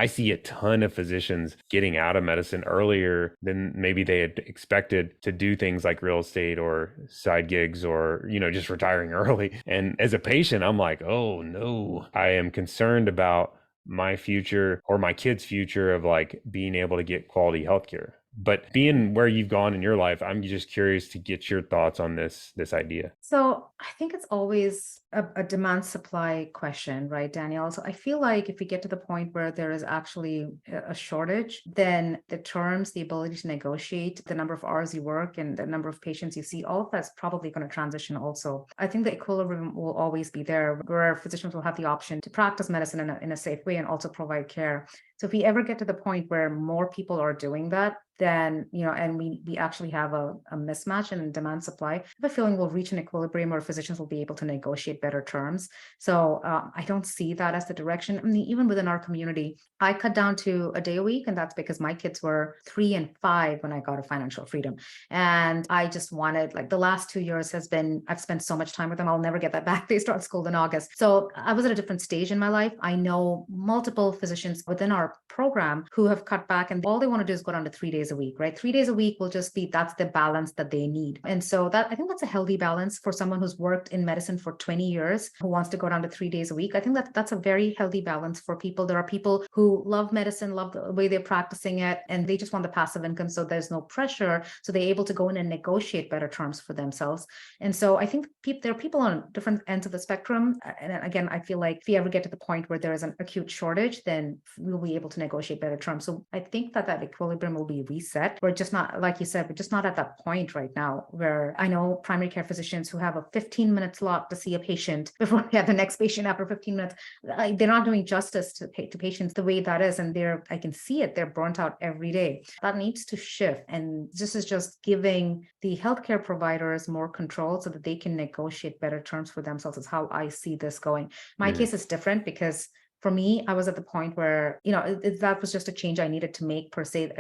I see a ton of physicians getting out of medicine earlier than maybe they had expected to do things like real estate or side gigs or, just retiring early. And as a patient, I'm like, oh no, I am concerned about my future or my kids' future of like being able to get quality healthcare. But being where you've gone in your life, I'm just curious to get your thoughts on this idea. So I think it's always a demand supply question, right, Daniel? So I feel like if we get to the point where there is actually a shortage, then the terms, the ability to negotiate, the number of hours you work and the number of patients you see, all of that's probably going to transition also. I think the equilibrium will always be there where physicians will have the option to practice medicine in a safe way and also provide care. So if we ever get to the point where more people are doing that, then, and we actually have a mismatch in demand supply, I have a feeling we'll reach an equilibrium where physicians will be able to negotiate better terms. So I don't see that as the direction. I mean, even within our community, I cut down to a day a week, and that's because my kids were 3 and 5 when I got a financial freedom. And I just wanted, like, the last 2 years I've spent so much time with them. I'll never get that back. They start school in August. So I was at a different stage in my life. I know multiple physicians within our program who have cut back, and all they want to do is go down to 3 days a week, right? 3 days a week will just be, that's the balance that they need. And so I think that's a healthy balance for someone who's worked in medicine for 20 years, who wants to go down to 3 days a week. I think that's a very healthy balance for people. There are people who love medicine, love the way they're practicing it, and they just want the passive income. So there's no pressure. So they're able to go in and negotiate better terms for themselves. And so I think there are people on different ends of the spectrum. And again, I feel like if we ever get to the point where there is an acute shortage, then we'll be able to negotiate better terms. So I think that equilibrium will be reset. We're just not, like you said, we're just not at that point right now where I know primary care physicians who have a 15-minute slot to see a patient before they have the next patient after 15 minutes. They're not doing justice to patients the way that is. And I can see it. They're burnt out every day. That needs to shift. And this is just giving the healthcare providers more control so that they can negotiate better terms for themselves, is how I see this going. My Mm, case is different because for me, I was at the point where, that was just a change I needed to make per se,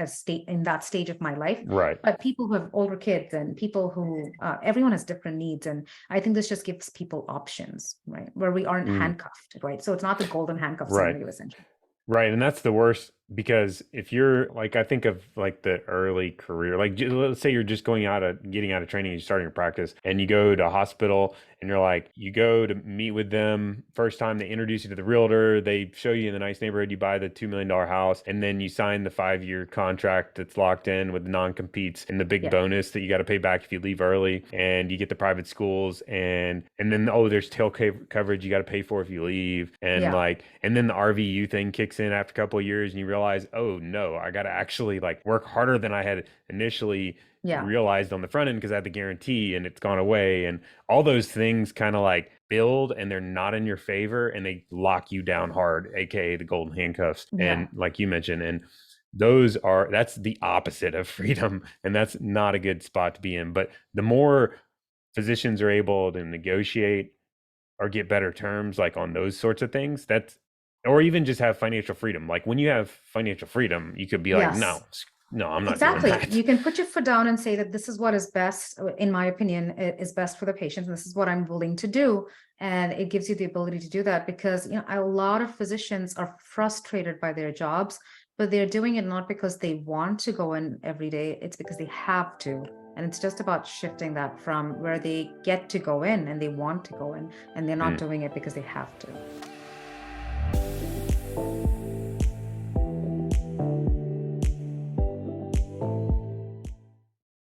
in that stage of my life. right. But people who have older kids and people who, everyone has different needs. And I think this just gives people options, right? Where we aren't Mm, handcuffed, right? So it's not the golden handcuff right. scenario, essentially. Right. And that's the worst because if you're like, I think of like the early career, like let's say you're just getting out of training, you're starting your practice and you go to a hospital and you're like, you go to meet with them. First time they introduce you to the realtor, they show you in the nice neighborhood, you buy the $2 million house, and then you sign the 5 year contract that's locked in with non-competes and the big Yeah. bonus that you got to pay back if you leave early, and you get the private schools, and then, oh, there's coverage you got to pay for if you leave. And Yeah. like, and then the RVU thing kicks in after a couple of years and you realize, oh no, I got to actually like work harder than I had initially Yeah. realized on the front end because I had the guarantee and it's gone away. And all those things kind of like build and they're not in your favor and they lock you down hard, aka the golden handcuffs. Yeah. And like you mentioned, and that's the opposite of freedom. And that's not a good spot to be in. But the more physicians are able to negotiate or get better terms like on those sorts of things, that's, or even just have financial freedom. Like when you have financial freedom, you could be like, Yes. no, no, I'm not doing Exactly. that. You can put your foot down and say that this is what is best, in my opinion, is best for the patient. This is what I'm willing to do. And it gives you the ability to do that because, a lot of physicians are frustrated by their jobs, but they're doing it not because they want to go in every day. It's because they have to. And it's just about shifting that from where they get to go in and they want to go in, and they're not Mm. doing it because they have to.